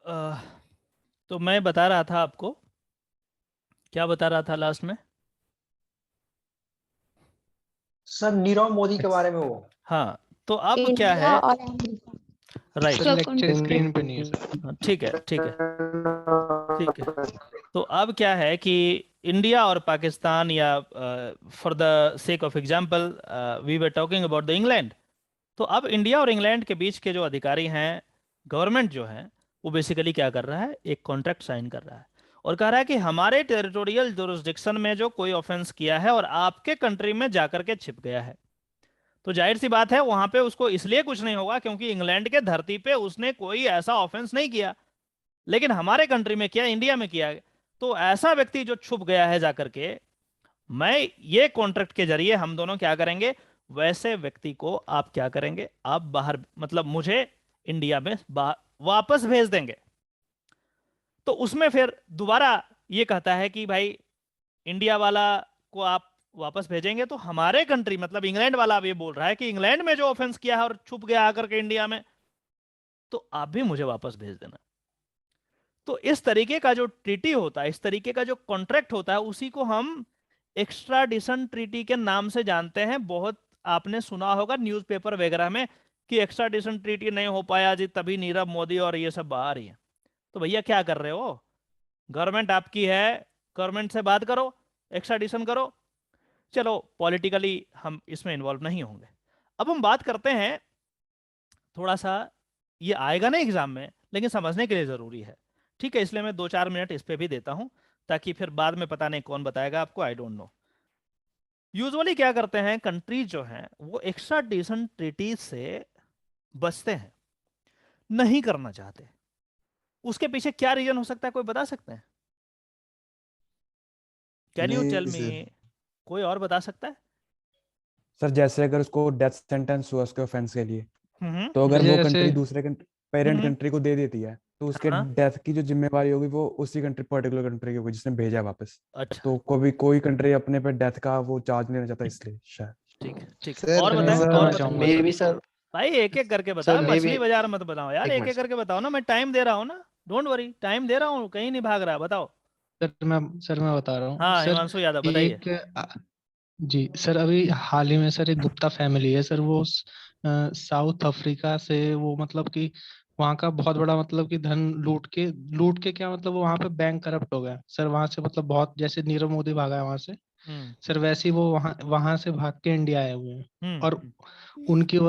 अह, तो मैं बता रहा था आपको, क्या बता रहा था लास्ट में? सर नीरव मोदी के बारे में वो। हाँ, तो अब क्या इंडिया है, और America right, sir lecture screen पे नहीं है सर। ठीक है ठीक है ठीक है। तो अब क्या है कि इंडिया और पाकिस्तान, या for the sake of example we were talking about the England. तो अब इंडिया और इंग्लैंड के बीच के जो अधिकारी हैं, गवर्नमेंट जो है, वो बेसिकली क्या कर रहा है, एक कॉन्ट्रैक्ट साइन कर रहा है और कह रहा है कि हमारे टेरिटोरियल जुरिस्डिक्शन में जो कोई ऑफेंस किया है और आपके कंट्री में जाकर के छिप गया है, तो जाहिर सी बात है वहां पे उसको इसलिए कुछ नहीं होगा क्योंकि इंग्लैंड के धरती पे उसने कोई ऐसा ऑफेंस नहीं किया, लेकिन हमारे कंट्री में किया, इंडिया में किया। तो ऐसा व्यक्ति जो छुप गया है जाकर के, मैं ये कॉन्ट्रैक्ट के जरिए हम दोनों क्या करेंगे, वैसे व्यक्ति को आप क्या करेंगे, आप बाहर, मतलब मुझे इंडिया में वापस भेज देंगे। तो उसमें फिर दोबारा ये कहता है कि भाई इंडिया वाला को आप वापस भेजेंगे तो हमारे कंट्री, मतलब इंग्लैंड वाला अब ये बोल रहा है कि इंग्लैंड में जो ऑफेंस किया है और छुप गया आकर के इंडिया में, तो आप भी मुझे वापस भेज देना। तो इस तरीके का जो ट्रीटी होता है, इस तरीके का जो कॉन्ट्रैक्ट होता है, उसी को हम एक्स्ट्राडिशन ट्रीटी के नाम से जानते हैं। बहुत आपने सुना होगा न्यूज़पेपर वगैरह में कि एक्स्ट्राडिशन ट्रीटी नहीं हो पाया जी, तभी नीरव मोदी और ये सब बाहर ही है। तो भैया क्या कर रहे हो, गवर्नमेंट आपकी है, गवर्नमेंट से बात करो, एक्स्ट्राडिशन करो। चलो पॉलिटिकली हम इसमें इन्वॉल्व नहीं होंगे। अब हम बात करते हैं, थोड़ा सा ये आएगा ना एग्जाम में, लेकिन समझने के लिए ज़रूरी है, ठीक है, इसलिए मैं 2-4 मिनट इस पे भी देता हूं, ताकि फिर बाद में पता नहीं कौन बताएगा आपको, आई डोंट नो। यूजुअली क्या करते हैं कंट्रीज जो हैं, वो एक्स्ट्राडिशन ट्रीटी से बचते हैं, नहीं करना चाहते। उसके पीछे क्या रीजन हो सकता है, कोई बता सकते हैं? कैन यू टेल नहीं मी? सर। कोई और बता सकता है? सर जैसे अगर उसको डेथ सेंटेंस हुआ उसके ऑफेंस के लिए, हम्म तो अगर वो जैसे कंट्री दूसरे पेरेंट हम्म कंट्री को दे देती है, तो उसके हाँ, डेथ की जो जिम्मेवारी होगी वो उसी कंट्री, पर्टिकुलर कंट्री की होगी जिसने भेजा है वापस। अच्छा, तो कोई कंट्री अपने पे डेथ का वो चार्ज नहीं लेना चाहता, इसलिए शायद। ठीक है ठीक है, सर और सर मैं बताएं, और बताना सर बताएं। चाहूंगा मे सर। भी सर। भाई एक एक करके सर बताओ, मे मछली भी बाजार मत बताओ यार, एक एक मिनट एक करके बताओ ना, मैं टाइम दे रहा हूँ ना, डोंट वरी, टाइम दे रहा हूँ, कहीं नहीं भाग रहा, बताओ। सर मैं बता रहा हूँ हाँ सर। हिमांशु यादव बताइए। एक जी सर, अभी हाल ही में सर एक गुप्ता फैमिली है सर, वो साउथ अफ्रीका से वो मतलब कि वहाँ का बहुत बड़ा मतलब कि धन लूट के क्या मतलब वो वहाँ पे बैंक करप्ट हो गया सर, वहाँ से मतलब बहुत, जैसे नीरव मोदी भागा है वहाँ से हम्म सर, वैसे ही वो वहाँ वहाँ से भाग के इंडिया आए हुए हैं। हम्म और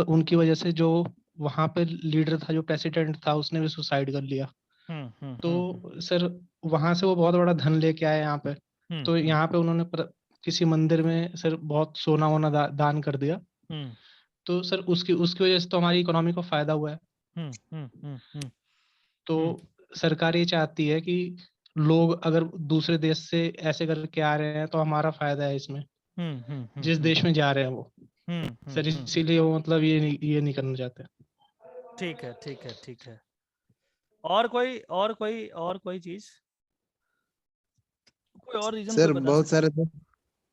उनकी वजह से जो वहाँ पे लीडर था, जो प्रेसिडेंट था, उसने भी सुसाइड कर लिया। हम्म हम्म हम्म तो सर वहां से वो बहुत बड़ा धन लेके आए यहाँ पे। हम्म तो हम्म यहाँ पे उन्होंने किसी मंदिर में सर बहुत सोना वोना दान कर दिया। हम्म तो सर उसकी उसकी वजह से तो हमारी इकोनॉमी को फायदा हुआ है। हम्म हम्म हम्म हम्म तो हम्म सरकार ये चाहती है कि लोग अगर दूसरे देश से ऐसे करके आ रहे हैं तो हमारा फायदा है इसमें, जिस देश में जा रहे हैं वो। सर हम्म। इसीलिए वो मतलब ये नहीं करना चाहते। ठीक है ठीक है ठीक है। और कोई चीज, कोई और रीजन कोई सर बता बहुत सकता है? सारे देश।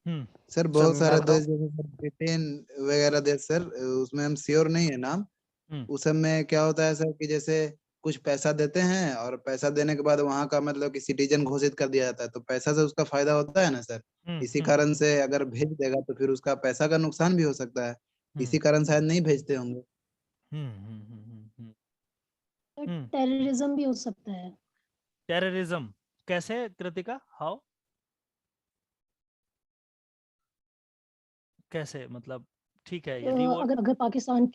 हम्म सर सर बहुत मैं सारे बताऊं। देश जैसे सर ब्रिटेन वगैरह देश सर, उसमें हम श्योर नहीं है नाम। हम्म उस सब में क्या होता है सर कि जैसे कुछ पैसा देते हैं और पैसा देने के बाद वहां का मतलब कि सिटीजन घोषित कर दिया जाता है, तो पैसा से उसका फायदा होता है ना सर। इसी हम्म कारण से अगर भेज देगा तो फिर उसका पैसा का नुकसान भी हो सकता है। हम्म इसी कारण शायद नहीं भेजते होंगे। हम्म। टेररिज्म भी हो सकता है। टेररिज्म कैसे कृतिका, हाउ, कैसे मतलब? ठीक है, यदि वो, अगर अगर पाकिस्तान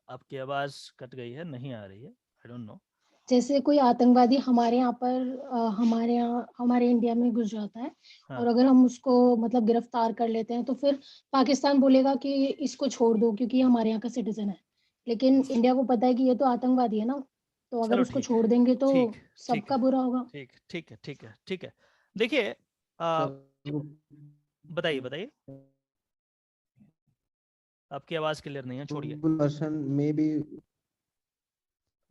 आपकी आवाज कट गई है, नहीं आ रही है, आई डोंट नो। जैसे कोई आतंकवादी हमारे यहाँ पर हमारे इंडिया में घुस जाता है, हाँ, और अगर हम उसको मतलब गिरफ्तार कर लेते हैं, तो फिर पाकिस्तान बोलेगा कि इसको छोड़ दो क्योंकि ये हमारे यहाँ का सिटीजन है। लेकिन इंडिया को पता है कि ये तो आतंकवादी है ना, तो अगर चलो उसको ठीक है छोड़ देंगे तो ठीक ठीक सबका है बुरा होगा। ठीक ठीक है ठीक है ठीक है। देखिए, आ, सर बताइए बताइए, आपकी आवाज क्लियर नहीं है, छोड़िए। Person may be.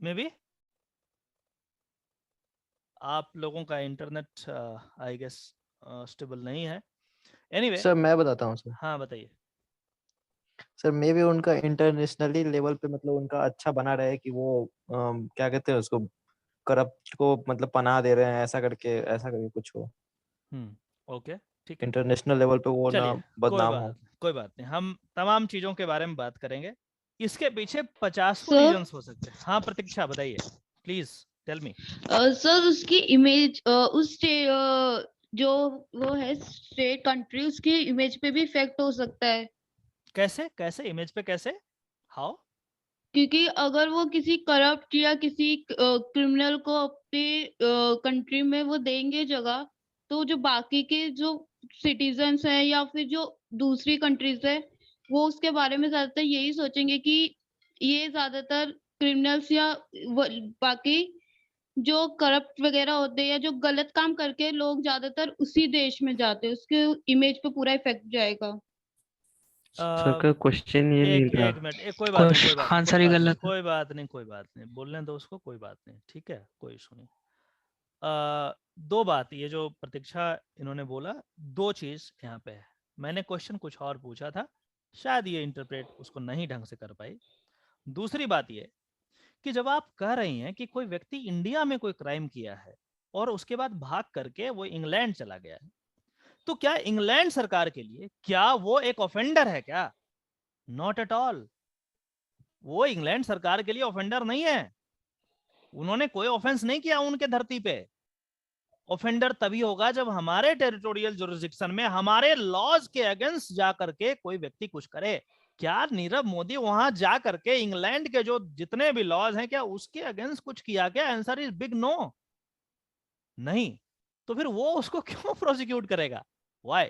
May be आप लोगों का इंटरनेट आई गेस स्टेबल नहीं है, एनीवे। सर मैं बताता हूँ सर। हाँ बताइए। सर मे भी उनका इंटरनेशनली लेवल पे मतलब उनका अच्छा बना रहे कि वो क्या कहते हैं उसको, करप्ट को मतलब पनाह दे रहे हैं, ऐसा करके कुछ हो, ओके, ठीक है, इंटरनेशनल लेवल पे वो ना चलिए बदनाम हो। कोई बात नहीं, हम तमाम चीजों के बारे में बात करेंगे। इसके पीछे 50 सर रीजंस हो सकते हैं। हाँ प्रतीक्षा बताइए, प्लीज टेल मी। सर उसकी इमेज जो वो है स्टेट कंट्री, उसकी इमेज पे भी इफेक्ट हो सकता है। कैसे कैसे इमेज पे कैसे, हाउ? क्योंकि अगर वो किसी करप्ट या किसी क्रिमिनल को अपने कंट्री में वो देंगे जगह, तो जो बाकी के जो सिटीजन्स हैं या फिर जो दूसरी कंट्रीज है, वो उसके बारे में ज्यादातर यही सोचेंगे कि ये ज्यादातर क्रिमिनल्स या बाकी जो करप्ट वगैरह होते हैं या जो गलत काम करके लोग ज्यादातर उसी देश में जाते हैं, उसके इमेज पे पूरा इफेक्ट जाएगा। सर का क्वेश्चन ये नहीं था। एक मिनट, कोई बात नहीं, आंसर ही गलत है। कोई बात नहीं, बोलने दो उसको, कोई बात नहीं, ठीक है, कोई इशू नहीं। दो बात, ये जो प्रतीक्षा इन्होंने बोला, दो चीज यहाँ पे है। मैंने क्वेश्चन कुछ और पूछा था, शायद ये इंटरप्रेट उसको नहीं ढंग से कर पाई। दूसरी बात ये कि जब आप कह रही हैं कि कोई व्यक्ति इंडिया में कोई क्राइम किया है और उसके बाद भाग करके वो इंग्लैंड चला गया है, तो क्या इंग्लैंड सरकार के लिए क्या वो एक ऑफेंडर है क्या? Not at all. वो इंग्लैंड सरकार के लिए ऑफेंडर नहीं है। उन्होंने कोई ऑफेंस नहीं किया उनके धरती पे। ऑफेंडर तभी होगा जब हमारे टेरिटोरियल जुरिस्डिक्शन में हमारे लॉज के अगेंस्ट जा करके कोई व्यक्ति कुछ करे। क्या नीरव मोदी वहां जा करके इंग्लैंड के जो जितने भी लॉज हैं, क्या उसके अगेंस्ट कुछ किया? क्या आंसर इज बिग नो। नहीं, तो फिर वो उसको क्यों प्रोसिक्यूट करेगा? व्हाई?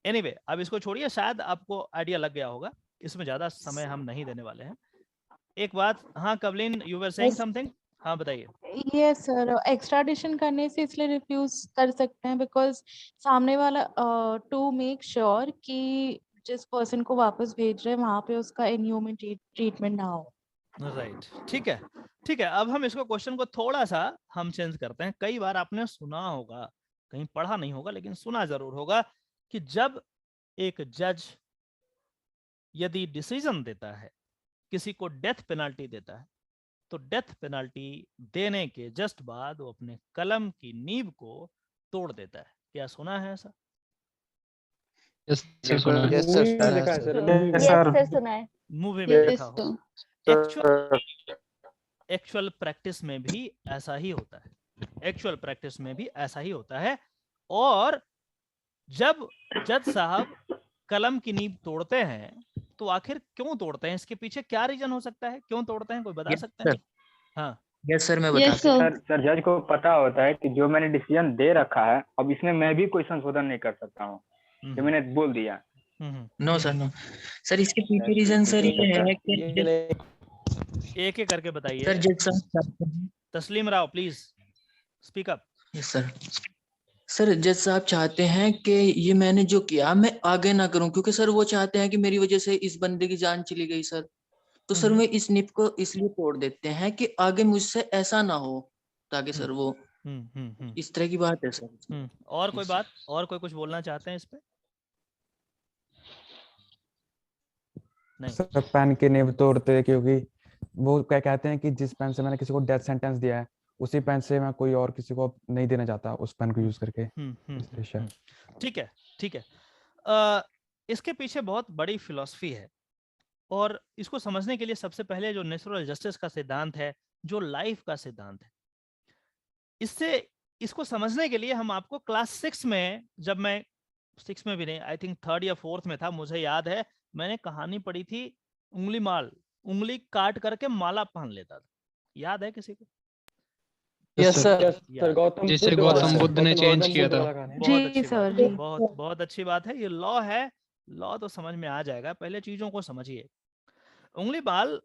एनीवे, अब इसको छोड़िए, शायद आपको आइडिया लग गया होगा, इसमें ज्यादा समय हम नहीं देने वाले हैं। एक बात, हाँ कवलिन, यू वर सेइंग समथिंग, हाँ बताइए। यस सर, एक्स्ट्राडिशन करने से इसलिए रिफ्यूज कर सकते हैं बिकॉज सामने वाला टू मेक श्योर कि जिस पर्सन को वापस भेज रहे हैं वहां पे उसका इनह्यूमन ट्रीटमेंट ना हो। राइट, ठीक है, ठीक है। अब हम इसको क्वेश्चन को थोड़ा सा हम चेंज करते हैं। कई बार आपने सुना होगा, कहीं पढ़ा नहीं होगा लेकिन सुना जरूर होगा, कि जब एक जज यदि डिसीजन देता है, किसी को डेथ पेनल्टी देता है, तो डेथ पेनल्टी देने के जस्ट बाद वो अपने कलम की नींव को तोड़ देता है। क्या सुना है ऐसा? यस सर, सुना है। यस सर, सुना है। मूवी में देखा हो। एक्चुअल प्रैक्टिस में भी ऐसा ही होता है। एक्चुअल प्रैक्टिस में भी ऐसा ही होता है। और जब जज साहब कलम की नींव तोड़ते हैं, तो आखिर क्यों तोड़ते हैं? इसके पीछे क्या रीजन हो सकता है? क्यों तोड़ते हैं, कोई बता सकते हैं? हाँ यस सर, मैं बता सर जज को पता होता है कि जो मैंने डिसीजन दे रखा है, अब इसमें मैं भी कोई संशोधन नहीं कर सकता हूँ, जो मैंने बोल दिया। नो सर, इसके पीछे रीजन सर ये है कि एक एक करके बताइए। सर जज साहब, तस्लीम Rao please speak up. Yes sir, जज साहब चाहते हैं कि ये मैंने जो किया मैं आगे ना करूं, क्योंकि सर वो चाहते हैं कि मेरी वजह से इस बंदे की जान चली गई सर, तो सर मैं इस निप को इसलिए तोड़ देते हैं कि आगे मुझसे ऐसा ना हो, ताकि सर वो इस तरह की बात है सर। और कोई बात, और कोई कुछ बोलना चाहते हैं इस पे? नहीं सर पेन की नींव तोड़ते, क्योंकि वो क्या कहते हैं कि जिस पेन से मैंने किसी को डेथ सेंटेंस दिया है, उसी पेन से मैं कोई और किसी को नहीं देना चाहता, उस पेन को यूज करके। ठीक है, ठीक है। इसके पीछे बहुत बड़ी फिलॉसफी है, और इसको समझने के लिए सबसे पहले जो नेचुरल जस्टिस का सिद्धांत है, जो लाइफ का सिद्धांत है, इसको समझने के लिए हम आपको क्लास 6 में, जब मैं 6 में भी नहीं, आई थिंक 3rd या 4th में था, मुझे याद है, मैंने कहानी पढ़ी थी उंगली माल, उंगली काट करके माला पहन लेता था। याद है किसी को? यस सर, जिसे गौतम बुद्ध ने चेंज किया था। जी सर, बहुत अच्छी बात है। ये लॉ है, लॉ तो समझ में आ जाएगा, पहले चीजों को समझिए। उंगली माल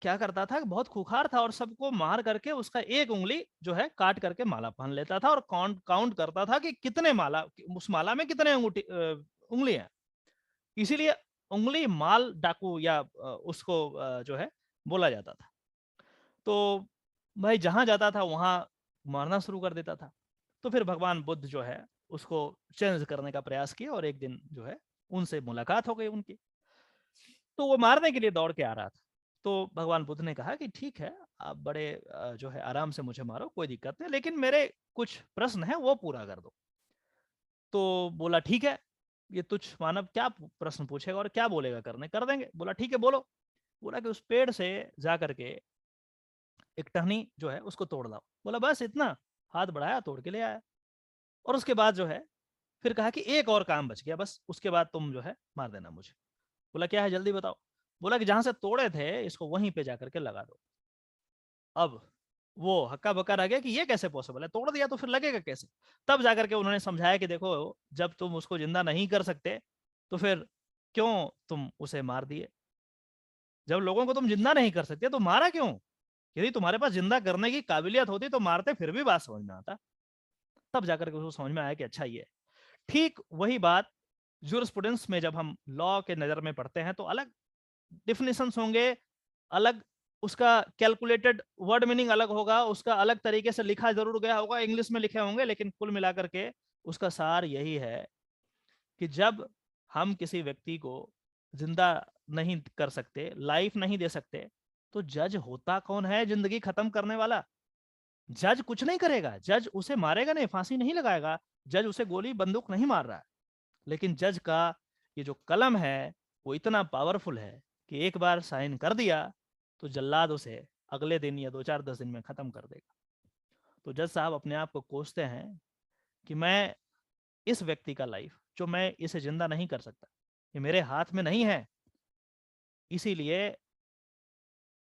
क्या करता था, बहुत खूंखार था और सबको मार करके उसका एक उंगली जो है काट करके माला पहन लेता था, और काउंट करता था कि कितने माला, उस माला में कितने उंगली हैं। इसीलिए उंगली माल डाकू या उसको जो है बोला जाता था। तो भाई जहां जाता था वहां मारना शुरू कर देता था। तो फिर भगवान बुद्ध जो है उसको चेंज करने का प्रयास किया, और एक दिन जो है उनसे मुलाकात हो गई उनकी। तो वो मारने के लिए दौड़ के आ रहा था। तो भगवान बुद्ध ने कहा कि ठीक है, आप बड़े जो है आराम से मुझे मारो, कोई दिक्कत नहीं, लेकिन मेरे कुछ प्रश्न है वो पूरा कर दो। तो बोला ठीक है, ये तुच्छ मानव क्या प्रश्न पूछेगा और क्या बोलेगा करने कर देंगे। बोला ठीक है बोलो। बोला कि उस पेड़ से जा करके एक टहनी जो है उसको तोड़ लाओ। बोला बस इतना, हाथ बढ़ाया, तोड़ के ले आया। और उसके बाद जो है फिर कहा कि एक और काम बच गया, बस उसके बाद तुम जो है मार देना मुझे। बोला क्या है जल्दी बताओ। बोला कि जहां से तोड़े थे इसको वहीं पे जाकर के लगा दो। अब वो हक्का बक्का रह गया कि ये कैसे पॉसिबल है, तोड़ दिया तो फिर लगेगा कैसे। तब जाकर के उन्होंने समझाया कि देखो, जब तुम उसको जिंदा नहीं कर सकते तो फिर क्यों तुम उसे मार दिए। जब लोगों को तुम जिंदा नहीं कर सकते तो मारा क्यों। यदि तुम्हारे पास जिंदा करने की काबिलियत होती तो मारते, फिर भी बात समझ में आता। तब जाकर के उसको समझ में आया कि अच्छा ये ठीक वही बात जूरिस्प्रूडेंस में जब हम लॉ के नजर में पढ़ते हैं तो अलग डिफिनेशंस होंगे, अलग उसका कैलकुलेटेड वर्ड मीनिंग अलग होगा, उसका अलग तरीके से लिखा जरूर गया होगा, इंग्लिश में लिखे होंगे, लेकिन कुल मिलाकर के उसका सार यही है कि जब हम किसी व्यक्ति को जिंदा नहीं कर सकते, लाइफ नहीं दे सकते, तो जज होता कौन है जिंदगी खत्म करने वाला। जज कुछ नहीं करेगा, जज उसे मारेगा नहीं, फांसी नहीं लगाएगा, जज उसे गोली बंदूक नहीं मार रहा है। लेकिन जज का ये जो कलम है वो इतना पावरफुल है कि एक बार साइन कर दिया तो जल्लाद उसे अगले दिन या 2-4-10 दिन में खत्म कर देगा। तो जज साहब अपने आप को कोसते हैं कि मैं इस व्यक्ति का लाइफ, जो मैं इसे जिंदा नहीं कर सकता, ये मेरे हाथ में नहीं है, इसीलिए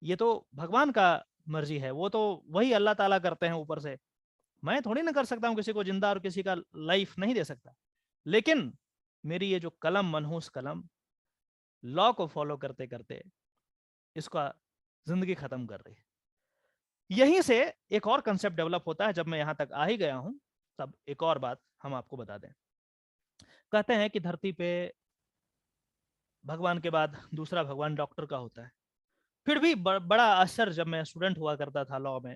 ये तो भगवान का मर्जी है, वो तो वही अल्लाह ताला करते हैं ऊपर से, मैं थोड़ी ना कर सकता हूँ किसी को जिंदा और किसी का लाइफ नहीं दे सकता। लेकिन मेरी ये जो कलम, मनहूस कलम, लॉ को फॉलो करते करते इसका जिंदगी खत्म कर रही है। यहीं से एक और कंसेप्ट डेवलप होता है। जब मैं यहां तक आ ही गया हूं तब एक और बात हम आपको बता दें। कहते हैं कि धरती पे भगवान के बाद दूसरा भगवान डॉक्टर का होता है। फिर भी बड़ा आश्चर्य, जब मैं स्टूडेंट हुआ करता था लॉ में,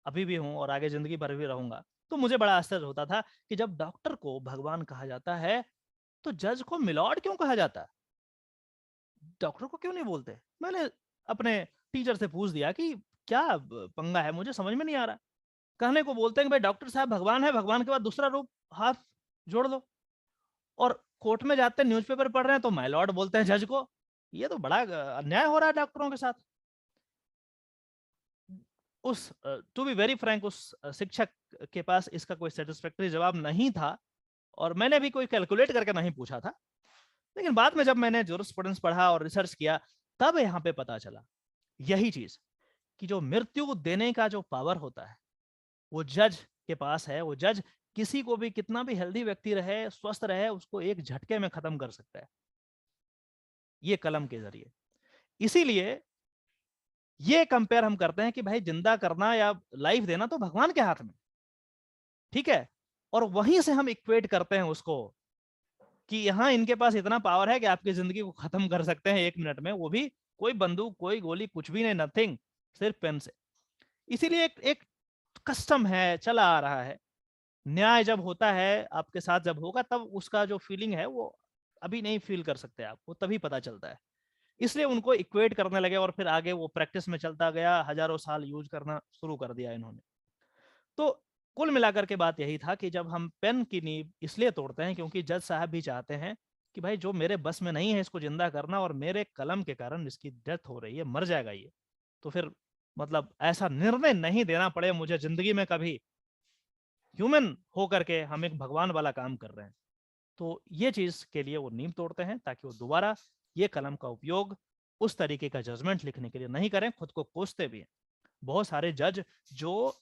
अभी भी हूं और आगे जिंदगी भर भी रहूंगा, तो मुझे बड़ा आश्चर्य होता था कि जब डॉक्टर को भगवान कहा जाता है तो जज को मिलॉर्ड क्यों कहा जाता है, डॉक्टर को क्यों नहीं बोलते। मैंने अपने टीचर से पूछ दिया कि क्या पंगा है, मुझे समझ में नहीं आ रहा। कहने को बोलते हैं कि भाई डॉक्टर साहब भगवान है, भगवान के बाद दूसरा रूप हाथ जोड़ दो। और कोर्ट में जाते हैं, न्यूज़पेपर पढ़ रहे हैं तो माय लॉर्ड बोलते हैं जज को। ये तो बड़ा अन्याय हो रहा है डॉक्टरों के साथ। उस टू बी वेरी फ्रैंक, उस शिक्षक के पास इसका कोई सेटिस्फैक्टरी जवाब नहीं था और मैंने भी कोई कैलकुलेट करके नहीं पूछा था। लेकिन बाद में जब मैंने जूरिस्प्रूडेंस पढ़ा और रिसर्च किया तब यहाँ पे पता चला यही चीज कि जो मृत्यु देने का जो पावर होता है वो जज के पास है। वो जज किसी को भी, कितना भी हेल्दी व्यक्ति रहे, स्वस्थ रहे, उसको एक झटके में खत्म कर सकता है, ये कलम के जरिए। इसीलिए ये कंपेयर हम करते हैं कि भाई जिंदा करना या लाइफ देना तो भगवान के हाथ में, ठीक है। और वहीं से हम इक्वेट करते हैं उसको कि यहाँ इनके पास इतना पावर है कि आपकी जिंदगी को खत्म कर सकते हैं 1 मिनट में, वो भी कोई बंदूक, कोई गोली, कुछ भी नहीं, नथिंग, सिर्फ पेन से। इसीलिए एक कस्टम है, चला आ रहा है। न्याय जब होता है आपके साथ, जब होगा तब उसका जो फीलिंग है वो अभी नहीं फील कर सकते आप, वो तभी पता चलता है। इसलिए उनको इक्वेट करने लगे और फिर आगे वो प्रैक्टिस में चलता गया, हजारों साल यूज करना शुरू कर दिया इन्होंने। तो कुल मिलाकर के बात यही था कि जब हम पेन की नींव इसलिए तोड़ते हैं क्योंकि जज साहब भी चाहते हैं कि भाई जो मेरे बस में नहीं है इसको जिंदा करना और मेरे कलम के कारण इसकी डेथ हो रही है, मर जाएगा ये, तो फिर मतलब ऐसा निर्णय नहीं देना पड़े मुझे जिंदगी में कभी, ह्यूमन होकर के हम एक भगवान वाला काम कर रहे हैं। तो ये चीज के लिए वो नींव तोड़ते हैं ताकि वो दोबारा ये कलम का उपयोग उस तरीके का जजमेंट लिखने के लिए नहीं करें। खुद को कोसते भी हैं बहुत सारे जज, जो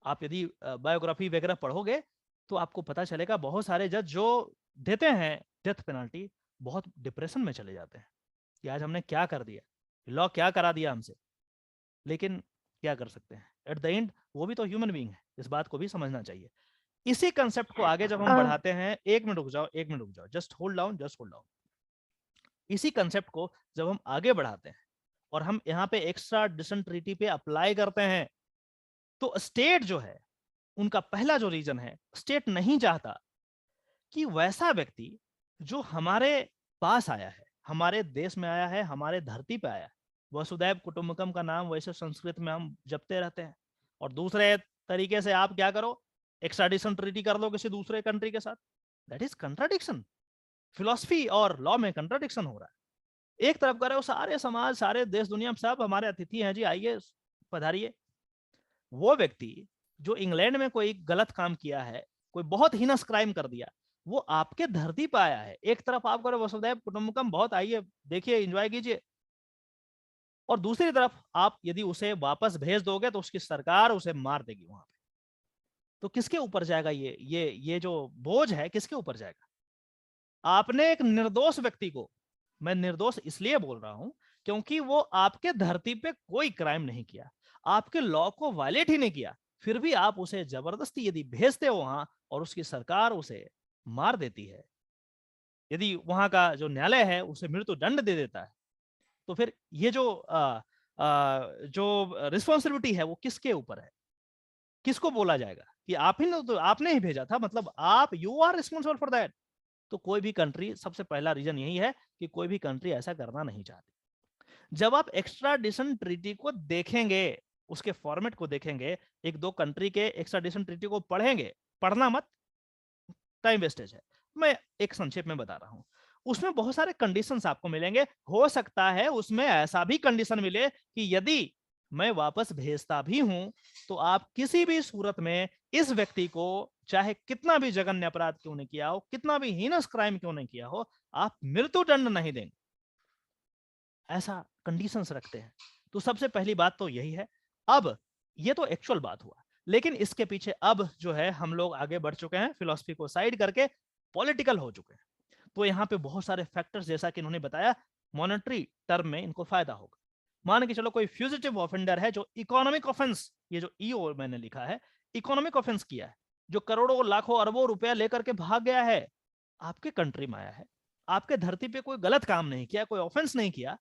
आप यदि बायोग्राफी वगैरह पढ़ोगे तो आपको पता चलेगा बहुत सारे जज जो देते हैं डेथ पेनल्टी बहुत डिप्रेशन में चले जाते हैं कि आज हमने क्या कर दिया, लॉ क्या करा दिया हमसे। लेकिन क्या कर सकते हैं, एट द एंड वो भी तो ह्यूमन बीइंग है, इस बात को भी समझना चाहिए। इसी कंसेप्ट को आगे जब हम बढ़ाते हैं, 1 मिनट रुक जाओ, 1 मिनट रुक जाओ, just hold down, just hold down. इसी कंसेप्ट को जब हम आगे बढ़ाते हैं और हम यहाँ पे एक्स्ट्रा डिशन ट्रीटी पे अप्लाई करते हैं तो स्टेट जो है उनका पहला जो रीजन है, स्टेट नहीं चाहता कि वैसा व्यक्ति जो हमारे पास आया है, हमारे देश में आया है, हमारे धरती पे आया है। वसुदैव कुटुंबकम का नाम वैसे संस्कृत में हम जपते रहते हैं, और दूसरे तरीके से आप क्या करो, एक्स्ट्राडिशन ट्रीटी कर लो किसी दूसरे कंट्री के साथ। That is contradiction. फिलॉसफी और लॉ में कंट्राडिक्शन हो रहा है। एक तरफ कर रहे हो सारे समाज, सारे देश दुनिया में सब हमारे अतिथि हैं जी, आइए पधारिए। वो व्यक्ति जो इंग्लैंड में कोई गलत काम किया है, कोई बहुत हीनस क्राइम कर दिया, वो आपके धरती पर आया है। एक तरफ आप करो वसुधैव कुटुंबकम, बहुत आइए देखिए एंजॉय कीजिए, और दूसरी तरफ आप यदि उसे वापस भेज दोगे तो उसकी सरकार उसे मार देगी वहां पे। तो किसके ऊपर जाएगा ये जो बोझ है, किसके ऊपर जाएगा? आपने एक निर्दोष व्यक्ति को, मैं निर्दोष इसलिए बोल रहा हूं क्योंकि वो आपके धरती पे कोई क्राइम नहीं किया, आपके लॉ को वायलेट ही नहीं किया, फिर भी आप उसे जबरदस्ती यदि भेजते हो वहां और उसकी सरकार उसे मार देती है, यदि वहां का जो न्यायालय है उसे मृत्यु दंड दे देता है, तो फिर ये जो रिस्पॉन्सिबिलिटी है वो किसके ऊपर है? किसको बोला जाएगा कि आप ही ने, तो आपने ही भेजा था, मतलब आप, you are responsible for that. तो कोई भी कंट्री, सबसे पहला रीजन यही है कि कोई भी कंट्री ऐसा करना नहीं चाहती। जब आप एक्स्ट्राडिशन ट्रीटी को देखेंगे, उसके फॉर्मेट को देखेंगे, एक दो कंट्री के एक्स्ट्राडिशन ट्रीटी को पढ़ेंगे, पढ़ना मत, टाइम वेस्टेज है, मैं एक संक्षेप में बता रहा हूं। उसमें बहुत सारे कंडीशंस आपको मिलेंगे। हो सकता है उसमें ऐसा भी कंडीशन मिले कि यदि मैं वापस भेजता भी हूं तो आप किसी भी सूरत में इस व्यक्ति को, चाहे कितना भी जघन्य अपराध क्यों नहीं किया हो, कितना भी हीनस क्राइम क्यों नहीं किया हो, आप मृत्यु दंड नहीं देंगे। ऐसा कंडीशंस रखते हैं। तो सबसे पहली बात तो यही है। अब ये तो एक्चुअल बात हुआ, लेकिन इसके पीछे अब जो है हम लोग आगे बढ़ चुके हैं, फिलॉसफी को साइड करके पॉलिटिकल हो चुके हैं। तो यहाँ पे बहुत सारे फैक्टर्स, जैसा कि इन्होंने बताया, मॉनेटरी टर्म में इनको फायदा होगा। मान के चलो कोई फ्यूजिटिव ऑफेंडर है जो इकोनॉमिक ऑफेंस, ये जो ईओ मैंने लिखा है, इकोनॉमिक ऑफेंस किया है, जो करोड़ों लाखों अरबों रुपया लेकर के भाग गया है, आपके कंट्री में आया है, आपके धरती पे कोई गलत काम नहीं किया, कोई ऑफेंस नहीं किया,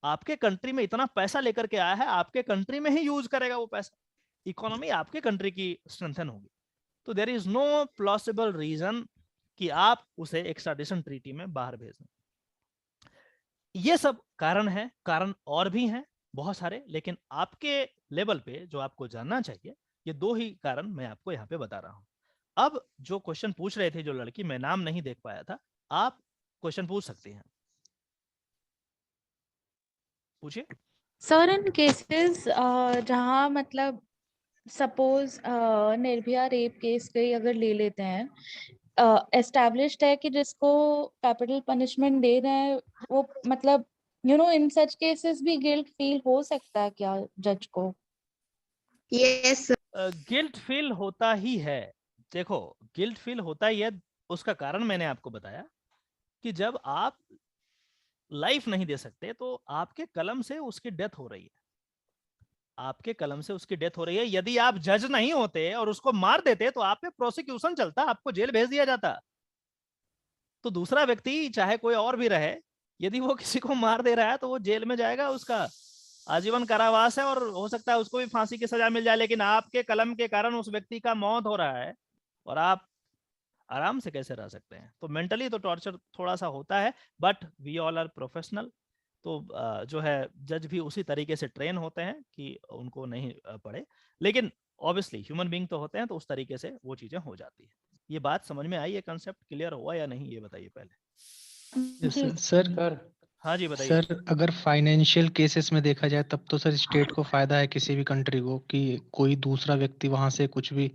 आपके कंट्री में इतना पैसा लेकर के आया है, आपके कंट्री में ही यूज करेगा वो पैसा, इकोनॉमी आपके कंट्री की स्ट्रेंथन होगी। तो there is no plausible reason कि आप उसे एक्स्ट्राडिशन ट्रीटी में बाहर भेज दें। ये सब कारण है, कारण और भी हैं बहुत सारे, लेकिन आपके लेवल पे जो आपको जानना चाहिए, ये दो ही कारण मैं आपको यहाँ पे बता रहा हूँ। अब जो क्वेश्चन पूछ रहे थे जो लड़की, मैं नाम नहीं देख पाया था, आप क्वेश्चन पूछ सकते हैं, पूछिए। सर इन केसेस जहाँ मतलब सपोज निर्भया रेप केस पे अगर ले लेते हैं, एस्टैब्लिश्ड है कि जिसको कैपिटल पनिशमेंट दे रहे हैं वो मतलब इन सच केसेस भी गिल्ट फील हो सकता है क्या जज को? यस, गिल्ट फील होता ही है। देखो, गिल्ट फील होता ही है, उसका कारण मैंने आपको बताया कि जब आप लाइफ नहीं दे सकते तो आपके कलम से उसकी डेथ हो रही है, आपके कलम से उसकी डेथ हो रही है। यदि आप जज नहीं होते और उसको मार देते तो आप पे प्रोसिक्यूशन चलता, आपको जेल भेज दिया जाता। तो दूसरा व्यक्ति चाहे कोई और भी रहे, यदि वो किसी को मार दे रहा है तो वो जेल में जाएगा, उसका आजीवन कारावास है, और हो सकता है उसको भी फांसी की सजा मिल जाए। लेकिन आपके कलम के कारण उस व्यक्ति का मौत हो रहा है और आप आराम से कैसे रह सकते हैं? तो मेंटली तो टॉर्चर थोड़ा सा होता है, but we all are professional. तो जो है जज भी उसी तरीके से ट्रेन होते हैं कि उनको नहीं पड़े, लेकिन ऑब्वियसली ह्यूमन बीइंग तो होते हैं, तो उस तरीके से वो चीजें हो जाती है। ये बात समझ में आई, ये कंसेप्ट क्लियर हुआ या नहीं, ये बताइए पहले। सर हाँ जी बताइए। सर, अगर फाइनेंशियल केसेस में देखा जाए तब तो सर स्टेट को फायदा है किसी भी कंट्री को कि कोई दूसरा व्यक्ति वहां से कुछ भी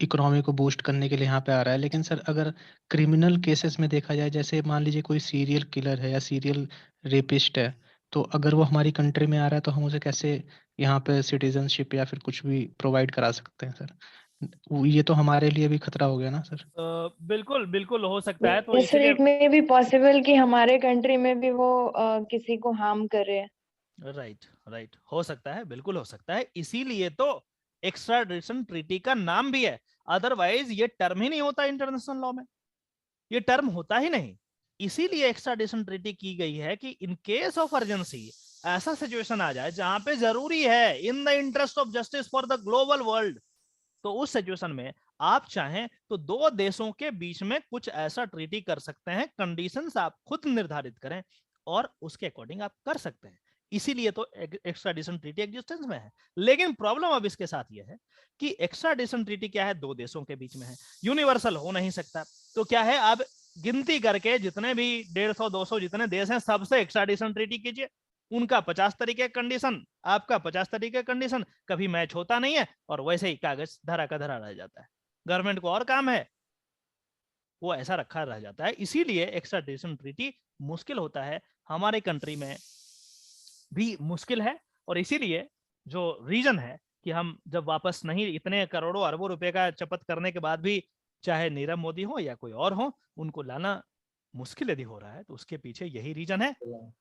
इकोनॉमी को बूस्ट करने के लिए यहाँ पे आ रहा है। लेकिन सर अगर क्रिमिनल केसेस में देखा जाए, जैसे मान लीजिए कोई सीरियल किलर है या सीरियल रेपिस्ट है, तो अगर वो हमारी कंट्री में आ रहा है तो हम उसे कैसे यहाँ पे सिटीजनशिप या फिर कुछ भी प्रोवाइड करा सकते हैं सर? ये तो हमारे लिए भी खतरा हो गया ना सर? बिल्कुल बिल्कुल हो सकता है। तो sir it may be possible कि हमारे कंट्री में भी वो किसी को हार्म करे। राइट राइट, हो सकता है, बिल्कुल हो सकता है। इसीलिए तो एक्स्ट्राडिशन ट्रीटी का नाम भी है, अदरवाइज ये टर्म ही नहीं होता इंटरनेशनल लॉ में, ये टर्म होता ही नहीं। इसीलिए एक्स्ट्राडिशन ट्रीटी की गई है कि इन केस ऑफ अर्जेंसी, ऐसा सिचुएशन आ जाए जहां पे जरूरी है, in the interest of justice for the global world, तो उस सिचुएशन में आप चाहें तो दो देशों के बीच में कुछ ऐसा ट्रीटी कर सकते हैं, कंडीशंस आप खुद निर्धारित करें, और उसके अकॉर्डिंग आप कर सकते हैं, इसीलिए तो एक्स्ट्राडिशन ट्रीटी एग्जिस्टेंस में है। लेकिन प्रॉब्लम अब इसके साथ यह है कि एक्स्ट्राडिशन ट्रीटी क्या है, दो देशों के बीच में है, यूनिवर्सल हो नहीं सकता। तो क्या है, अब गिनती करके जितने भी 150 200 जितने देश हैं सबसे एक्स्ट्राडिशन ट्रीटी कीजिए, उनका 50 तरीके कंडीशन, आपका 50 तरीके कंडीशन, कभी मैच होता नहीं है और वैसे ही कागज धरा का धरा रह जाता है। गवर्नमेंट को और काम है, वो ऐसा रखा रह जाता है। इसीलिए एक्स्ट्राडिशन ट्रीटी मुश्किल होता है, हमारे कंट्री में भी मुश्किल है। और इसीलिए जो रीजन है कि हम जब वापस नहीं, इतने करोड़ों अरबों रुपए का चपत करने के बाद भी चाहे नीरव मोदी हो या कोई और हो, उनको लाना मुश्किल यदि हो रहा है तो उसके पीछे यही रीजन है।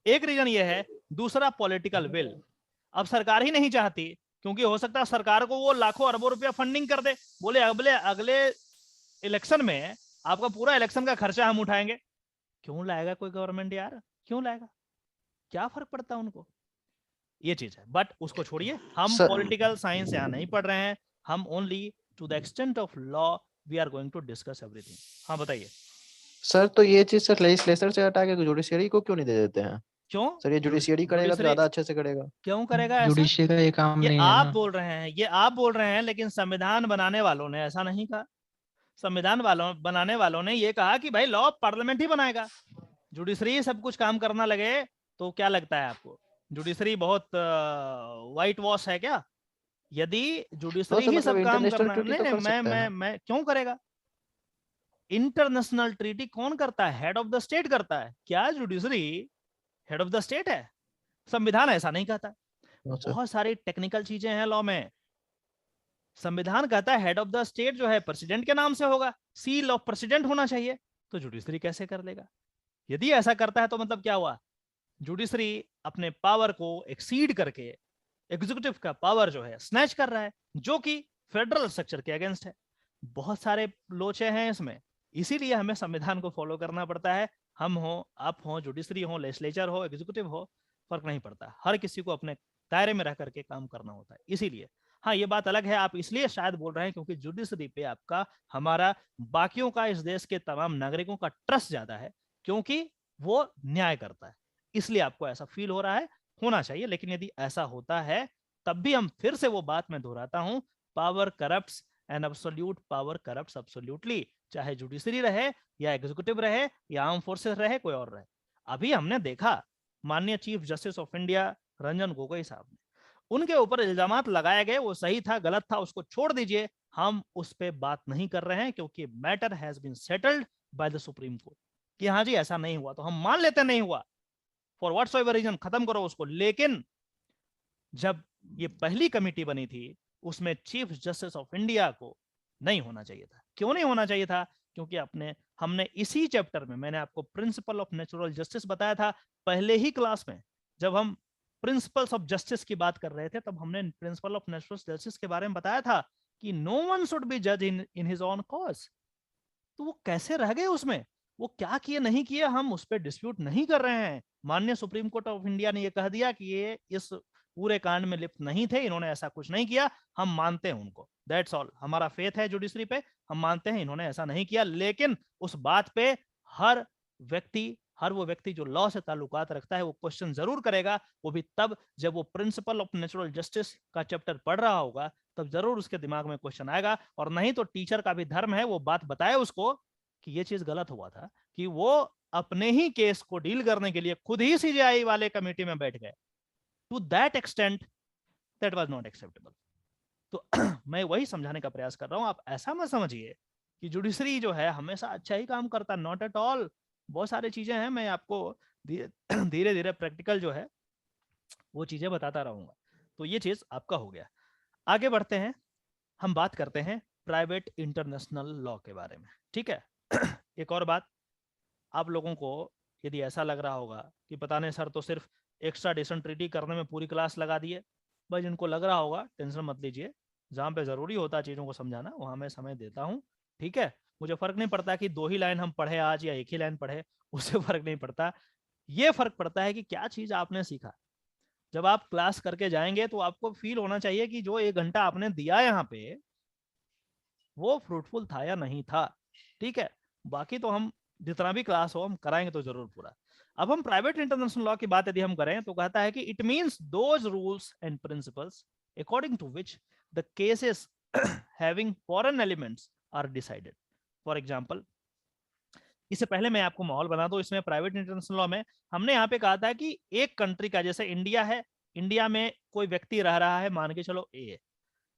एक रीजन ये है, दूसरा पॉलिटिकल विल। अब सरकार ही नहीं चाहती, क्योंकि हो सकता है सरकार को वो लाखों अरबों रुपया फंडिंग कर दे, बोले अगले इलेक्शन में आपका पूरा इलेक्शन का खर्चा हम उठाएंगे। क्यों लाएगा कोई गवर्नमेंट यार, क्यों लाएगा, क्या फर्क पड़ता है उनको, ये चीज है। बट उसको छोड़िए, हम पॉलिटिकल साइंस यहाँ नहीं पढ़ रहे हैं, हम only to the extent of law we are going to discuss everything. हाँ बताइए सर। तो ये चीज सर लेजिस्लेचर से हटा के जुडिशरी को क्यों नहीं दे देते हैं? क्यों सर ये जुडिशरी करेगा तो ज्यादा अच्छे से करेगा। क्यों करेगा ऐसा? जुडिशरी का ये काम ये नहीं है आप ना। बोल रहे हैं, ये आप बोल रहे हैं, लेकिन संविधान बनाने वालों ने ऐसा नहीं कहा। संविधान बनाने वालों ने ये कहा कि भाई लॉ पार्लियामेंट ही बनाएगा, जुडिशरी सब कुछ काम करना लगे तो क्या लगता है आपको जुडिशरी बहुत व्हाइट वॉश है क्या? यदि जुडिशरी ही सब काम करना, नहीं, मैं क्यों करेगा? इंटरनेशनल ट्रीटी कौन करता है? हेड ऑफ द स्टेट करता है। क्या judiciary head of the state है? संविधान ऐसा नहीं कहता। बहुत सारी टेक्निकल चीजें हैं लॉ में। संविधान कहता है हेड ऑफ द स्टेट जो है प्रेसिडेंट के नाम से होगा, सील ऑफ प्रेसिडेंट होना चाहिए। तो जुडिशरी कैसे कर लेगा? यदि ऐसा करता है तो मतलब क्या हुआ, जुडिशरी अपने पावर को एक्सीड करके एग्जीक्यूटिव का पावर जो है स्नैच कर रहा है, जो कि फेडरल स्ट्रक्चर के अगेंस्ट है। बहुत सारे लोचे हैं इसमें, इसीलिए हमें संविधान को फॉलो करना पड़ता है। हम हो, आप हो, जुडिशरी हो, लेजिस्लेचर हो, एग्जीक्यूटिव हो, फर्क नहीं पड़ता, हर किसी को अपने दायरे में रह करके काम करना होता है। इसीलिए हाँ, ये बात अलग है, आप इसलिए शायद बोल रहे हैं क्योंकि जुडिशरी पे आपका, हमारा, बाकियों का, इस देश के तमाम नागरिकों का ट्रस्ट ज्यादा है, क्योंकि वो न्याय करता है, इसलिए आपको ऐसा फील हो रहा है। होना चाहिए, लेकिन यदि ऐसा होता है तब भी हम फिर से वो बात मैं दोहराता हूं, power corrupts and absolute power corrupts absolutely, चाहे जुडिशरी रहे या एग्जीक्यूटिव रहे या आर्म फोर्सेस रहे, कोई और रहे। अभी हमने देखा माननीय chief justice of India Ranjan Gogoi साहब ने, उनके ऊपर इल्जामात लगाए गए, वो सही था गलत था उसको छोड़ दीजिए, हम उस पर बात नहीं कर रहे हैं, क्योंकि matter has been settled by the Supreme Court कि हाँ जी ऐसा नहीं हुआ, तो हम मान लेते नहीं हुआ, फॉर व्हाटसोएवर रीजन खत्म करो उसको। लेकिन जब ये पहली कमेटी बनी थी उसमें चीफ जस्टिस ऑफ इंडिया को नहीं होना चाहिए था। क्यों नहीं होना चाहिए था? क्योंकि हमने इसी चैप्टर में, मैंने आपको प्रिंसिपल ऑफ नेचुरल जस्टिस बताया था पहले ही क्लास में, जब हम प्रिंसिपल्स ऑफ जस्टिस की बात कर रहे थे, तब हमने प्रिंसिपल ऑफ नेचुरल जस्टिस के बारे में बताया था कि नो वन शुड बी जज इन हिज ओन कॉज। तो वो कैसे रह गए उसमें, वो क्या किए नहीं किए, हम उस पर डिस्प्यूट नहीं कर रहे हैं। माननीय सुप्रीम कोर्ट ऑफ इंडिया ने ये कह दिया कि ये इस पूरे कांड में लिप्त नहीं थे, इन्होंने ऐसा कुछ नहीं किया, हम मानते हैं उनको, दैट्स ऑल। हमारा फेथ है जुडिशरी पे, हम मानते हैं इन्होंने ऐसा नहीं किया। लेकिन उस बात पे हर वो व्यक्ति जो लॉ से ताल्लुकात रखता है वो क्वेश्चन जरूर करेगा, वो भी तब जब वो प्रिंसिपल ऑफ नेचुरल जस्टिस का चैप्टर पढ़ रहा होगा, तब जरूर उसके दिमाग में क्वेश्चन आएगा। और नहीं तो टीचर का भी धर्म है वो बात बताए उसको कि ये चीज गलत हुआ था, कि वो अपने ही केस को डील करने के लिए खुद ही सीजेआई वाले कमेटी में बैठ गए। To that extent that was not acceptable. तो मैं वही समझाने का प्रयास कर रहा हूं, आप ऐसा मत समझिए कि जुडिशरी जो है हमेशा अच्छा ही काम करता, नॉट एट ऑल। बहुत सारी चीजें हैं, मैं आपको धीरे धीरे प्रैक्टिकल जो है वो चीजें बताता रहूंगा। तो ये चीज आपका हो गया। आगे बढ़ते हैं, हम बात करते हैं प्राइवेट इंटरनेशनल लॉ के बारे में, ठीक है। एक और बात, आप लोगों को यदि ऐसा लग रहा होगा कि पता नहीं सर तो सिर्फ एक्स्ट्राडिशन ट्रीटी करने में पूरी क्लास लगा दिए, भाई जिनको लग रहा होगा टेंशन मत लीजिए, जहाँ पे जरूरी होता है चीज़ों को समझाना वहाँ मैं समय देता हूँ, ठीक है। मुझे फर्क नहीं पड़ता कि 2 ही लाइन हम पढ़े आज या 1 ही लाइन पढ़े, उससे फर्क नहीं पड़ता। ये फर्क पड़ता है कि क्या चीज़ आपने सीखा। जब आप क्लास करके जाएंगे तो आपको फील होना चाहिए कि जो 1 घंटा आपने दिया यहाँ पे वो फ्रूटफुल था या नहीं था, ठीक है। बाकी तो हम जितना भी क्लास हो हम कराएंगे तो जरूर पूरा। अब हम प्राइवेट इंटरनेशनल लॉ की बात यदि हम करें तो कहता है कि it means those rules and principles according to which the cases having foreign elements are decided. For example, इससे पहले मैं आपको माहौल बना दूं, इसमें प्राइवेट इंटरनेशनल लॉ में हमने यहाँ पे कहा था कि एक कंट्री का, जैसे इंडिया है, इंडिया में कोई व्यक्ति रह रहा है, मान के चलो ए,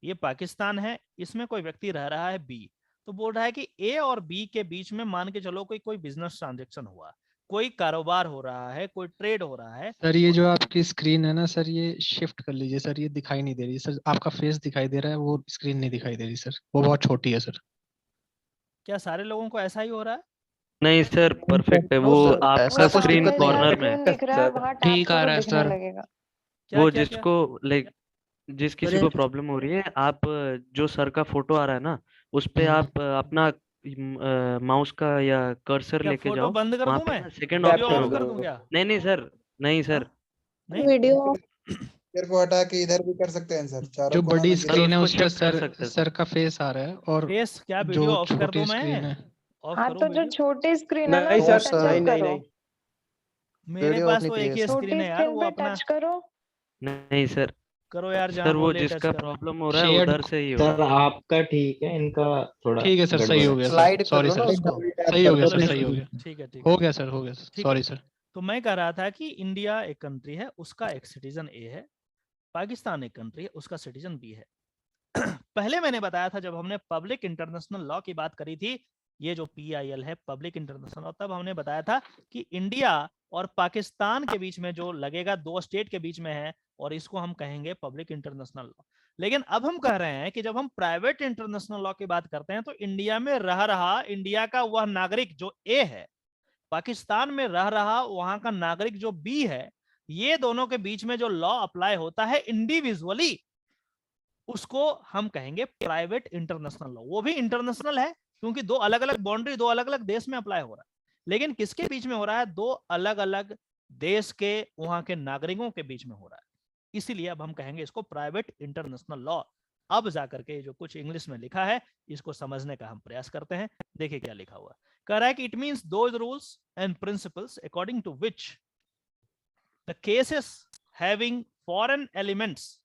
ये पाकिस्तान है, इसमें कोई व्यक्ति रह रहा है बी, तो बोल रहा है कि ए और बी के बीच में मान के चलो कोई बिजनेस ट्रांजेक्शन हुआ, कोई कारोबार हो रहा है, कोई ट्रेड हो रहा है। सर ये जो आपकी स्क्रीन है ना सर, ये शिफ्ट कर लीजिए सर, ये दिखाई नहीं दे रही सर, आपका फेस दिखाई दे रहा है, वो स्क्रीन नहीं दिखाई दे रही सर, वो बहुत छोटी है सर। क्या सारे लोगों को ऐसा ही हो रहा है? नहीं सर, परफेक्ट है वो, आपका स्क्रीन कॉर्नर में है। ठीक आ रहा है सर। वो जिसको लाइक जिस किसी को प्रॉब्लम हो रही है, आप जो सर का फोटो आ रहा है ना, उस पे आप अपना माउस का या कर्सर लेके फोटो जाओ, बंद कर वहाँ दूं पे मैं? सेकंड वीडियो ऑप्शन ऑफ कर दूं होगा। क्या? नहीं सर, नहीं सर, वीडियो सिर्फ हटा के इधर भी कर सकते हैं सर, चारों जो कोना बड़ी में स्क्रीन है उसको उस पर shift कर सकते हैं सर का फेस आ रहा है, और फेस क्या जो वीडियो ऑफ कर छोटी दूं स्क्रीन मैं? है ऑफ हाँ करूं तो जो वीडियो? छोटी स्क्रीन है ना नहीं वो सर, टच नहीं नहीं करो, नहीं, मेरे वीडियो पास ऑफ नहीं तो एक चाहिए ही सर। स्क्रीन छोटी है यार, स्क्रीन वो पे अपना टच करो। नहीं सर, करो यार, जहां सर वो बोले टच जिसका करो। प्रॉब्लम हो रहा है शेयर्ड उधर से ही होगा। सर आपका ठीक है, इनका थोड़ा ठीक है सर, सही गड़बड़ हो है। गया सर, स्लाइड कर सॉरी दो ना सर, उसको। सही हो गया चलो सर, ठीक सही है, हो गया, ठीक है, ठीक हो है। गया सर, हो गया सर, ठीक सॉरी है। सर। तो मैं कह रहा था कि इंडिया एक कंट्री है, उसका एक सिटीजन ए है, पाकिस्तान एक कंट्री है, उसका सिटीजन बी है। पहले मैंने बताया था जब हमने पब्लिक इंटरनेशनल लॉ की बात करी थी, ये जो PIL है, पब्लिक इंटरनेशनल लॉ, तब हमने बताया था कि इंडिया और पाकिस्तान के बीच में जो लगेगा, दो स्टेट के बीच में है, और इसको हम कहेंगे पब्लिक इंटरनेशनल लॉ। लेकिन अब हम कह रहे हैं कि जब हम प्राइवेट इंटरनेशनल लॉ की बात करते हैं तो इंडिया में रह रहा इंडिया का वह नागरिक जो ए है, पाकिस्तान में रह रहा वहां का नागरिक जो बी है, ये दोनों के बीच में जो लॉ अप्लाई होता है इंडिविजुअली, उसको हम कहेंगे प्राइवेट इंटरनेशनल लॉ। वो भी इंटरनेशनल है क्योंकि दो अलग अलग बाउंड्री दो अलग अलग देश में अप्लाई हो रहा है, लेकिन किसके बीच में हो रहा है? दो अलग अलग देश के वहां के नागरिकों के बीच में हो रहा है, इसीलिए अब हम कहेंगे इसको प्राइवेट इंटरनेशनल लॉ। अब जाकर के जो कुछ इंग्लिश में लिखा है इसको समझने का हम प्रयास करते हैं। देखिए क्या लिखा हुआ, कह रहा है कि it means those rules and principles according to which the cases having foreign elements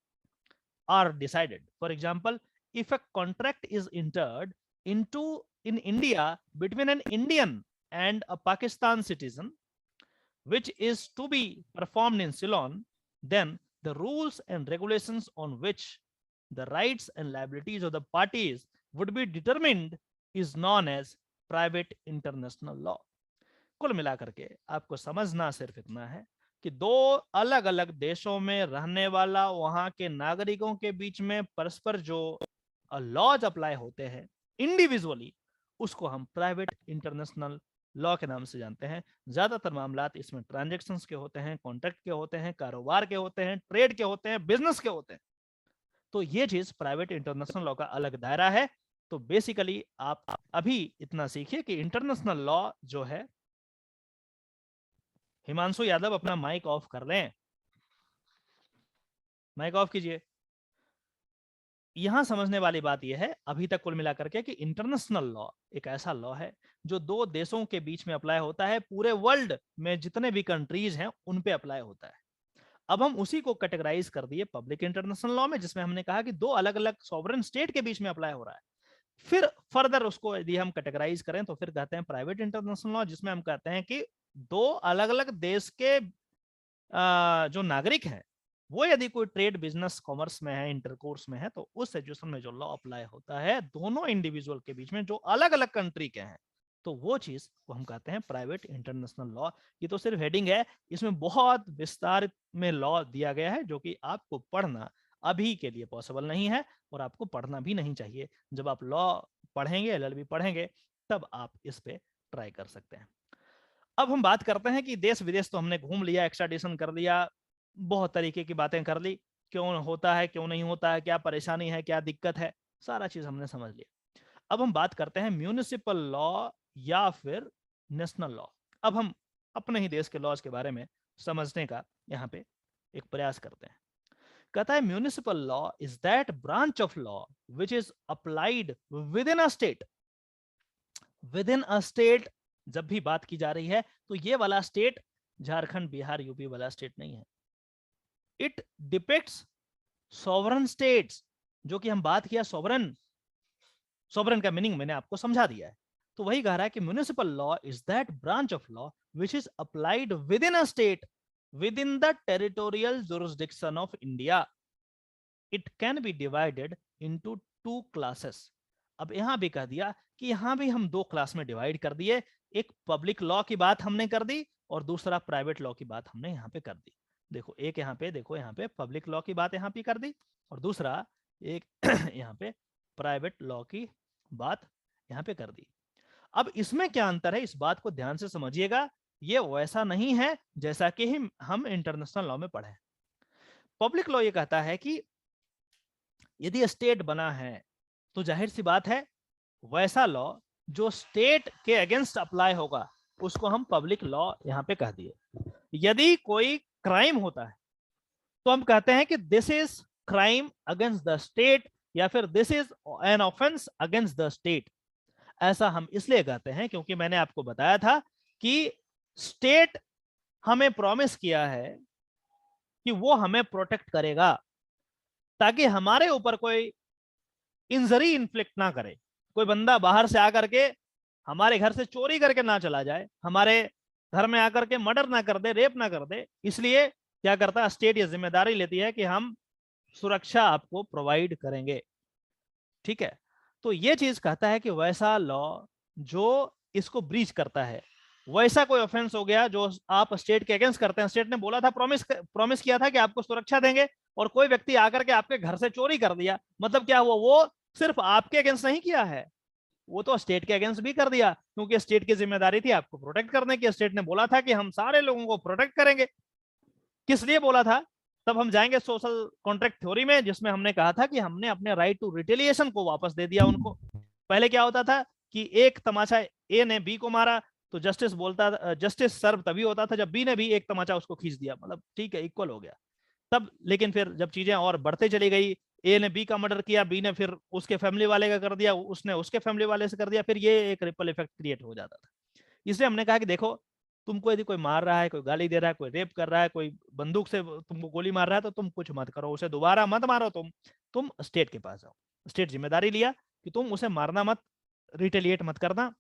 are decided. For example, if a contract is entered into in India between an Indian and a Pakistan citizen, which is to be performed in Ceylon, then the rules and regulations on which the rights and liabilities of the parties would be determined is known as private international law. कुल मिलाकर के आपको समझना सिर्फ इतना है कि दो अलग अलग देशों में रहने वाला वहां के नागरिकों के बीच में परस्पर जो लॉज अप्लाई होते हैं इंडिविजुअली, उसको हम प्राइवेट इंटरनेशनल लॉ के नाम से जानते हैं। ज्यादातर मामलात इसमें ट्रांजैक्शंस के होते हैं, कॉन्ट्रैक्ट के होते हैं, कारोबार के होते हैं, ट्रेड के होते हैं, बिजनेस के होते हैं। तो ये चीज प्राइवेट इंटरनेशनल लॉ का अलग दायरा है। तो बेसिकली आप अभी इतना सीखिए कि इंटरनेशनल लॉ जो है, हिमांशु यादव अपना माइक ऑफ कर लें, माइक ऑफ कीजिए। यहां समझने वाली बात यह है अभी तक कुल मिलाकर के कि इंटरनेशनल लॉ एक ऐसा लॉ है जो दो देशों के बीच में अप्लाई होता है, पूरे वर्ल्ड में जितने भी कंट्रीज हैं उन पे अप्लाई होता है। अब हम उसी को कैटेगराइज कर दिए पब्लिक इंटरनेशनल लॉ में, जिसमें हमने कहा कि दो अलग अलग सॉवरेन स्टेट के बीच में अप्लाई हो रहा है। फिर फर्दर उसको यदि हम कैटेगराइज करें तो फिर कहते हैं प्राइवेट इंटरनेशनल लॉ, जिसमें हम कहते हैं कि दो अलग अलग देश के जो नागरिक हैं वो यदि कोई ट्रेड बिजनेस कॉमर्स में है, इंटरकोर्स में है, तो उस सिचुएशन में जो लॉ अप्लाई होता है दोनों इंडिविजुअल के बीच में जो अलग अलग कंट्री के हैं, तो वो चीज को हम कहते हैं प्राइवेट इंटरनेशनल लॉ। ये तो सिर्फ हेडिंग है, इसमें बहुत विस्तारित में लॉ दिया गया है जो कि आपको पढ़ना अभी के लिए पॉसिबल नहीं है और आपको पढ़ना भी नहीं चाहिए। जब आप लॉ पढ़ेंगे, LLB पढ़ेंगे, तब आप इस पे ट्राई कर सकते हैं। अब हम बात करते हैं कि देश विदेश तो हमने घूम लिया, एक्स्ट्राडिशन कर लिया, बहुत तरीके की बातें कर ली, क्यों होता है क्यों नहीं होता है, क्या परेशानी है क्या दिक्कत है, सारा चीज हमने समझ लिया। अब हम बात करते हैं म्यूनिसिपल लॉ या फिर नेशनल लॉ। अब हम अपने ही देश के लॉज के बारे में समझने का यहाँ पे एक प्रयास करते हैं। कहता है municipal law is that branch of law which is applied with in a state. With in a state जब भी बात की जा रही है तो ये वाला स्टेट झारखंड, बिहार, यूपी वाला स्टेट नहीं है। इट डिपिक्ट्स सॉवरन स्टेट्स, जो कि हम बात किया सॉवरन, सॉवरन का मीनिंग मैंने आपको समझा दिया है। तो वही कह रहा है कि municipal law is that branch of law which is applied with in a state with in the territorial jurisdiction of India. It can be divided into 2 classes. अब यहां भी कह दिया कि यहां भी हम 2 क्लास में डिवाइड कर दिए। एक पब्लिक लॉ की बात हमने कर दी और दूसरा प्राइवेट लॉ की बात हमने यहाँ पे कर दी। देखो एक यहाँ पे, देखो यहाँ पे पब्लिक लॉ की बात यहाँ पे कर दी और दूसरा एक यहाँ पे प्राइवेट लॉ की बात यहाँ पे कर दी। अब इसमें क्या अंतर है, इस बात को ध्यान से समझिएगा। ये वैसा नहीं है जैसा कि हम इंटरनेशनल लॉ में पढ़े। पब्लिक लॉ ये कहता है कि यदि स्टेट बना है तो जाहिर सी बात है वैसा लॉ जो स्टेट के अगेंस्ट अप्लाई होगा उसको हम पब्लिक लॉ यहाँ पे कह दिए। यदि कोई क्राइम होता है तो हम कहते हैं कि this is crime against the state या फिर this is an offence against the state. ऐसा हम इसलिए कहते हैं क्योंकि मैंने आपको बताया था कि स्टेट हमें प्रॉमिस किया है कि वो हमें प्रोटेक्ट करेगा ताकि हमारे ऊपर कोई इंजरी इन्फ्लिक्ट ना करे। कोई बंदा बाहर से आकर के हमारे घर से चोरी करके ना चला जाए, हमारे घर में आकर के मर्डर ना कर दे, रेप ना कर दे। इसलिए क्या करता है स्टेट, ये जिम्मेदारी लेती है कि हम सुरक्षा आपको प्रोवाइड करेंगे। ठीक है, तो ये चीज कहता है कि वैसा लॉ जो इसको ब्रीच करता है, वैसा कोई ऑफेंस हो गया जो आप स्टेट के अगेंस्ट करते हैं। स्टेट ने बोला था, प्रॉमिस किया था कि आपको सुरक्षा देंगे और कोई व्यक्ति आकर के आपके घर से चोरी कर दिया, मतलब क्या हुआ, वो सिर्फ आपके अगेंस्ट नहीं किया है, वो तो स्टेट के अगेंस्ट भी कर दिया, क्योंकि स्टेट की जिम्मेदारी थी आपको प्रोटेक्ट करने की। स्टेट ने बोला था कि हम सारे लोगों को प्रोटेक्ट करेंगे। किस लिए बोला था, तब हम जाएंगे सोशल कॉन्ट्रैक्ट थ्योरी में, जिसमें हमने कहा था कि हमने अपने राइट टू रिटेलिएशन को वापस दे दिया उनको। पहले क्या होता था कि एक तमाचा ए ने बी को मारा तो जस्टिस बोलता, जस्टिस सर्व तभी होता था जब बी ने भी एक तमाचा उसको खींच दिया, मतलब ठीक है इक्वल हो गया तब। लेकिन फिर जब चीजें और बढ़ते चली गई, ए ने बी का मर्डर किया, बी ने फिर उसके फैमिली वाले का कर दिया, उसने उसके फैमिली वाले से कर दिया, फिर ये एक रिपल इफेक्ट क्रिएट हो जाता था। इसलिए हमने कहा कि देखो तुमको यदि कोई मार रहा है, कोई गाली दे रहा है, कोई रेप कर रहा है, कोई बंदूक से तुमको गोली मार रहा है, तो तुम कुछ मत करो, उसे दोबारा मत मारो, तुम स्टेट के पास जाओ। स्टेट जिम्मेदारी लिया कि तुम उसे मारना मत, रिटेलिएट मत करना,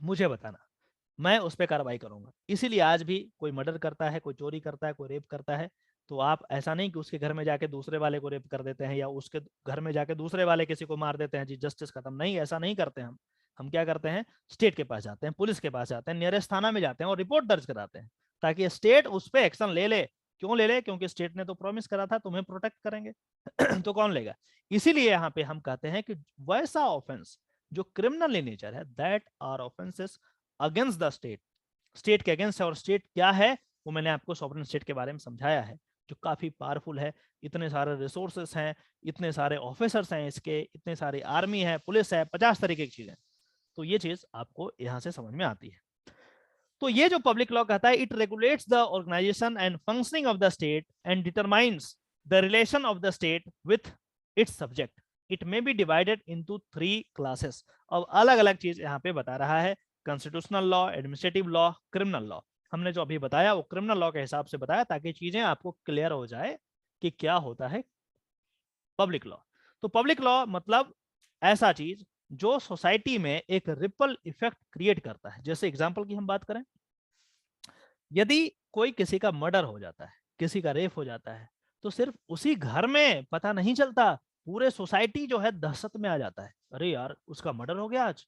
मुझे बताना, मैं उस पर कार्रवाई करूंगा। इसीलिए आज भी कोई मर्डर करता है, कोई चोरी करता है, कोई रेप करता है, तो आप ऐसा नहीं कि उसके घर में जाके दूसरे वाले को रेप कर देते हैं या उसके घर में जाके दूसरे वाले किसी को मार देते हैं, जी जस्टिस खत्म, नहीं, ऐसा नहीं करते हम। हम क्या करते हैं, स्टेट के पास जाते हैं, पुलिस के पास जाते हैं, नियरेस्ट थाना में जाते हैं और रिपोर्ट दर्ज कराते हैं ताकि स्टेट उस पर एक्शन ले ले। क्यों ले ले, क्योंकि स्टेट ने तो प्रॉमिस करा था तुम्हें प्रोटेक्ट करेंगे तो कौन लेगा। इसीलिए यहाँ पे हम कहते हैं कि वैसा ऑफेंस जो क्रिमिनल इन नेचर है, that are offences against the state, state के अगेंस्ट है। और स्टेट क्या है वो मैंने आपको सॉवरेन स्टेट के बारे में समझाया है, जो काफी पावरफुल है, इतने सारे रिसोर्सेस हैं, इतने सारे ऑफिसर्स हैं इसके, इतने सारी आर्मी है, पुलिस है, 50 तरीके की चीजें। तो ये चीज आपको यहां से समझ में आती है। तो ये जो पब्लिक लॉ कहता है, it regulates the organisation and functioning of the state and determines the relation of the state with its subject. It may be divided into 3 classes. अब अलग अलग चीज यहाँ पे बता रहा है, constitutional law, administrative law, criminal law. हमने जो अभी बताया वो क्रिमिनल लॉ के हिसाब से बताया ताकि चीजें आपको क्लियर हो जाए कि क्या होता है पब्लिक लॉ। तो पब्लिक लॉ मतलब ऐसा चीज जो सोसाइटी में एक रिपल इफेक्ट क्रिएट करता है। जैसे एग्जांपल की हम बात करें, यदि कोई किसी का मर्डर हो जाता है, किसी का रेप हो जाता है, तो सिर्फ उसी घर में पता नहीं चलता, पूरे सोसाइटी जो है दहशत में आ जाता है, अरे यार उसका मर्डर हो गया आज,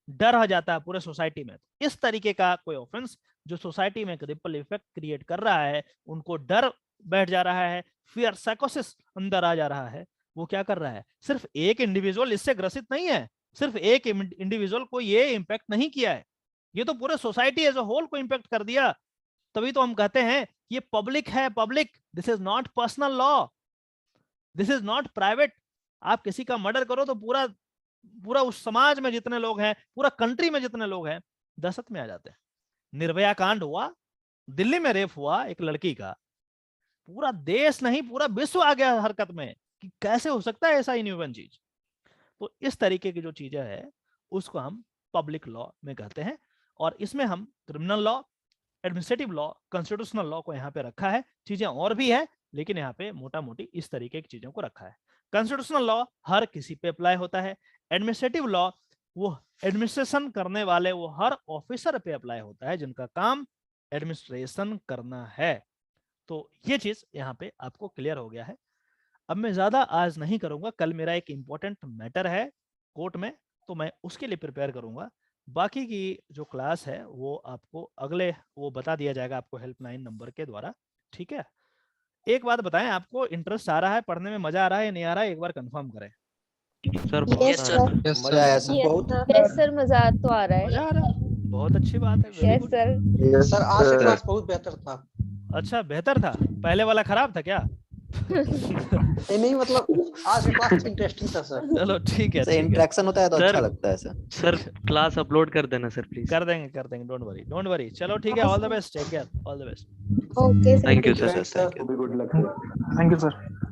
डर आ जाता है पूरे सोसाइटी में। इस तरीके का कोई ऑफेंस जो सोसाइटी में एक रिपल इफेक्ट क्रिएट कर रहा है, उनको डर बैठ जा रहा है, फियर साइकोसिस अंदर आ जा रहा है, वो क्या कर रहा है, सिर्फ एक इंडिविजुअल इससे ग्रसित नहीं है, सिर्फ एक इंडिविजुअल को ये इंपैक्ट नहीं किया है, ये तो पूरे सोसाइटी एज अ होल को इंपैक्ट कर दिया। तभी तो हम कहते हैं ये पब्लिक है, public, this is not personal law, this is not private. आप किसी का मर्डर करो तो पूरा उस समाज में जितने लोग हैं, पूरा कंट्री में जितने लोग हैं दहशत में आ जाते हैं। निर्भया कांड हुआ, दिल्ली में रेप हुआ एक लड़की का, पूरा देश नहीं पूरा विश्व आ गया हरकत में कि कैसे हो सकता है ऐसा इनह्यूमन चीज। तो इस तरीके की जो चीजें है उसको हम पब्लिक लॉ में कहते हैं। और इसमें हम criminal law, administrative law, constitutional law को यहाँ पे रखा है। चीजें और भी है लेकिन यहाँ पे मोटा मोटी इस तरीके की चीजों को रखा है। कॉन्स्टिट्यूशनल लॉ हर किसी पे अप्लाई होता है। एडमिनिस्ट्रेटिव लॉ वो एडमिनिस्ट्रेशन करने वाले वो हर ऑफिसर पे अप्लाई होता है जिनका काम एडमिनिस्ट्रेशन करना है। तो ये चीज यहाँ पे आपको क्लियर हो गया है। अब मैं ज्यादा आज नहीं करूंगा, कल मेरा एक इंपॉर्टेंट मैटर है कोर्ट में, तो मैं उसके लिए प्रिपेयर करूंगा। बाकी की जो क्लास है वो आपको अगले वो बता दिया जाएगा आपको हेल्पलाइन नंबर के द्वारा, ठीक है। एक बात बताएं, आपको इंटरेस्ट आ रहा है, पढ़ने में मजा आ रहा है या नहीं आ रहा है, एक बार कंफर्म करें। सर यस सर, मजा आया सर, बहुत यस सर, मजा तो आ रहा है। मजा आ रहा है, बहुत अच्छी बात है, very yes good. Sir. Sir आज का क्लास बहुत बेहतर था। अच्छा बेहतर था, पहले वाला खराब था क्या? नहीं मतलब आज का क्लास इंटरेस्टिंग था सर। चलो ठीक है, सर इंटरेक्शन होता है तो सर, अच्छा लगता है सर। सर क्लास अपलोड कर देना सर प्लीज। कर देंगे, डोंट वरी, डोंट वरी। चलो ठीक है, all the best, take care, all the best. Okay sir, thank you sir. Thank you sir. Thank you sir.